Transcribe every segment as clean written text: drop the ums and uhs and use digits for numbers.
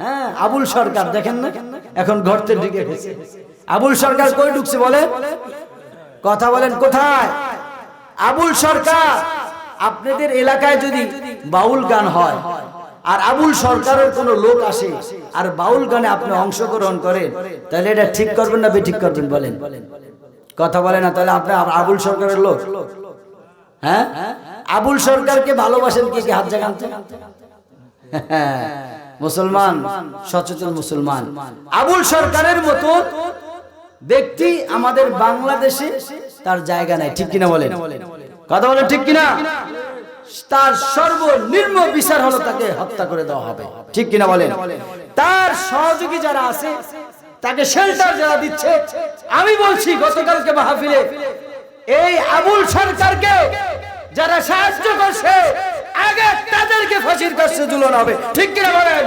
হ্যাঁ, আবুল সরকার দেখেন না, এখন গর্তে ঢুকে গেছে। আবুল সরকার কই ঢুকছে বলে? কথা বলেন, কোথায় আবুল সরকার? আপনাদের এলাকায় যদি বাউল গান হয় আর আবুল সরকারের কোনো লোক আসে আর বাউল গানে আপনি অংশগ্রহণ করেন, তাহলে এটা ঠিক করবেন না বেঠিক করবেন বলেন? কথা বলে না, তাহলে আপনি আবুল সরকারের লোক? হ্যাঁ, আবুল সরকারকে ভালোবাসেন কে কে? হাত জাগান তো। মুসলমান, সচেতন মুসলমান। আবুল সরকারের মতো ব্যক্তি আমাদের বাংলাদেশে তার জায়গা নাই, ঠিক কিনা বলেন? কথা বলেন, ঠিক কিনা? তার সর্বনিম্ন বিচার হলো তাকে হত্যা করে দেওয়া হবে, ঠিক কিনা বলেন? তার সহযোগী যারা আছে, তাকে শেল্টার যারা দিচ্ছে, আমি বলছি গতকালকে মাহফিলে এই আবুল সরকারকে যারা সাহায্য করছে, আগে তাদেরকে ফাঁসির কাছে ঝুলানো হবে, ঠিক কিনা বলেন?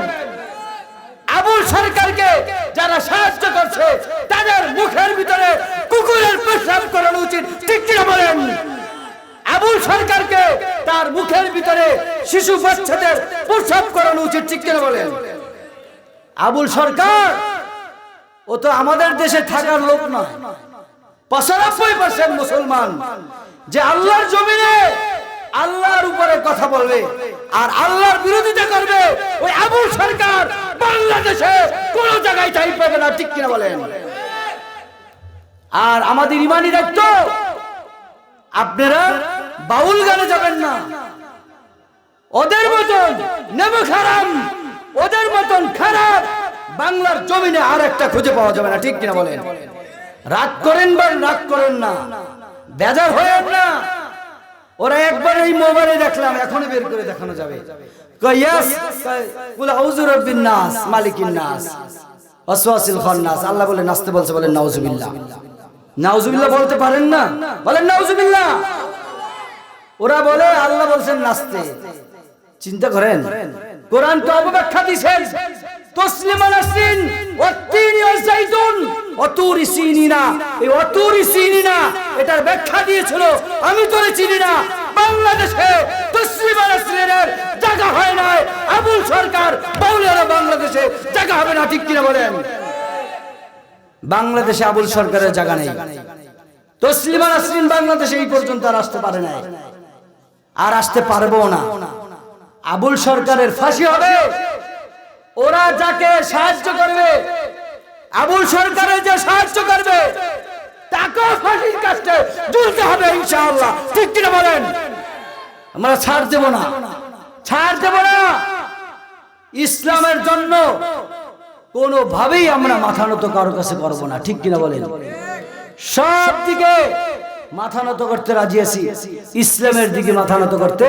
আবুল সরকারকে যারা সাহায্য করছে তাদের মুখের ভিতরে কুকুরের পেশাব করানো উচিত, ঠিক কিনা বলেন? আবুল সরকারকে তার মুখের ভিতরে শিশু বাচ্চাদের প্রস্রাব করানো উচিত, ঠিক কিনা বলেন? আবুল সরকার ও তো আমাদের দেশে থাকার লোক না। 95% মুসলমান যে আল্লাহর জমিনে আল্লাহর উপরে কথা বলবে আর আল্লাহর বিরোধিতা করবে, ওই আবুল সরকার বাংলাদেশে কোন জায়গায় ঠাঁই পাবে না, ঠিক কিনা বলেন? আর আমাদের ইমানি দায়িত্ব, আপনারা বাউল গানে যাবেন না। ওদের মতন নেমে খারাপ, ওদের মতন খারাপ বাংলার জমিনে আর একটা খুঁজে পাওয়া যাবে না, ঠিক কিনা বলেন? রাগ করেন বা রাগ করেন না, বেজার হয়েন না। ওরা একবার এই মোবাইলে দেখলাম, এখনই বের করে দেখানো যাবে। আল্লাহ বলে নাচতে বলছে, বলেন নাউজুবিল্লাহ। নাউজুবিল্লাহ বলতে পারেন না, বলেন নাউজুবিল্লাহ। ওরা বলে আল্লাহ বলছেন নাচতে। চিন্তা করেন, কোরআন তো অপব্যাখ্যা দিয়েছেন। তসলিমা নাসরিন ওয়াত্তিনি ওয়াযাইতুন ওয়াতুরি সিনিনা, এই ওয়াতুরি সিনিনা এটার ব্যাখ্যা দিয়েছিল আমি তোরে চিনি না। বাংলাদেশে তসলিমা নাসরিনের জায়গা হয় না, আবুল সরকার বাউলেরা বাংলাদেশে জায়গা হবে না, ঠিক কিনা বলেন? বাংলাদেশে আবুল সরকারের জায়গা নেই। তসলিমা নাসরিন বাংলাদেশে এই পর্যন্ত আর আসতে পারে নাই, আর আসতে পারবো না। আবুল সরকারের ফাঁসি হবে। ওরা যাকে সাহায্য করবে, আবুল সরকারের যে সাহায্য করবে, তাকে ফাঁসির কাছে ঝুলতে হবে ইনশাআল্লাহ, ঠিক কিনা বলেন? আমরা ছাড় দেব না, ছাড় দেব না। ইসলামের জন্য কোনোভাবেই আমরা মাথা নত কারোর কাছে করবো না, ঠিক কিনা বলেন? সব দিকে মাথা নত করতে রাজি আছি, ইসলামের দিকে মাথা নত করতে,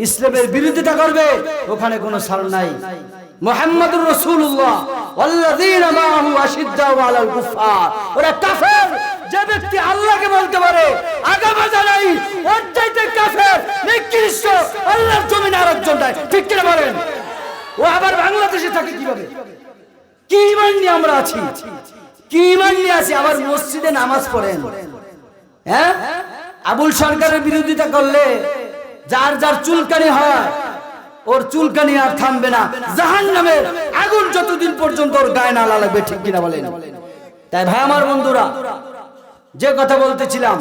ইসলামের বিরোধিতা করবে, ওখানে কোনো ছাড় নাই। মুহাম্মাদুর রাসূলুল্লাহ ওয়াল্লাযীনা মাআহু আশিদ্দাউ আলাল কুফার, ওরা কাফের। যে ব্যক্তি আল্লাহকে বলতে পারে আগামাজা নাই, ওর চাইতে কাফের নিকৃষ্ট আল্লাহর জমিনে আরেকজন নাই, ঠিক কিনা বলেন? ও আবার বাংলাদেশে থাকে কিভাবে? কি ঈমান নিয়ে আমরা আছি? কি ঈমান নিয়ে আছি? আবার মসজিদে নামাজ পড়েন। হ্যাঁ, আবুল সরকারের বিরোধিতা করলে যার যার চুলকানি হয়, ওর চুলকানি আর থামবে না। জাহান্নামের আগুন যতদিন পর্যন্ত ওর গায়ে না লাগবে, ঠিক কিনা বলেন? তাই ভাই আমার বন্ধুরা, যে কথা বলতেছিলাম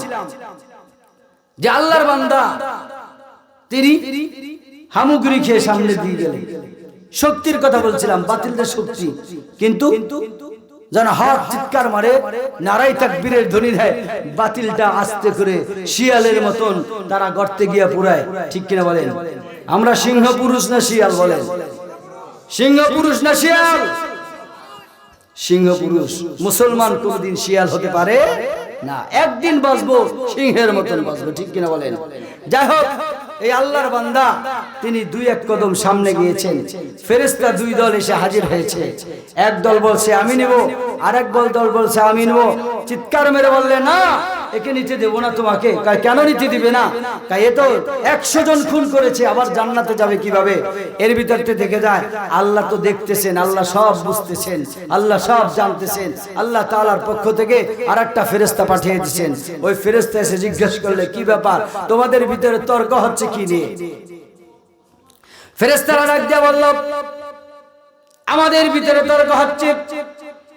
যে আল্লাহর বান্দা তিনি হামুগুড়ি খেয়ে সামনে দিয়ে গেলেন। শক্তির কথা বলছিলাম, বাতিলদের শক্তি, কিন্তু যেন হক চিৎকার মারে, নারাই তাকবীরের ধ্বনি দেয়, বাতিলটা আস্তে করে শিয়ালের মতন তারা গর্তে গিয়া পুরায়, ঠিক কিনা বলেন? আমরা সিংহ পুরুষ না শিয়াল? বলেন, সিংহ পুরুষ না শিয়াল? সিংহ পুরুষ। মুসলমান কোনদিন শিয়াল হতে পারে না, একদিন বাঁচবো সিংহের মতন বাঁচবো, ঠিক কিনা বলেন? যাই হোক, এই আল্লাহর বান্দা তিনি দুই এক কদম সামনে গিয়েছেন। ফেরেশতা দুই দল এসে হাজির হয়েছে। এক দল বলছে আমি নেব, আরেক দল বলছে আমি নেব। চিৎকার মেরে বললে না, একে নিতে দেবো না তোমাকে। কেন নিতে দিবে না? এ তো 100 জন খুন করেছে, আবার জান্নাতে যাবে কিভাবে? এর ভিতরতে দেখে যায় আল্লাহ তো দেখতেছেন, আল্লাহ সব বুঝতেছেন, আল্লাহ সব জানতেছেন। আল্লাহ তাআলার পক্ষ থেকে আরেকটা ফেরেশতা পাঠিয়ে দিয়েছেন। ওই ফেরেশতা এসে জিজ্ঞেস করলে কি ব্যাপার, তোমাদের ভিতরে তর্ক হচ্ছে কি নিয়ে? ফেরেশতারা ডাক দিয়ে বলল আমাদের ভিতরে তর্ক হচ্ছে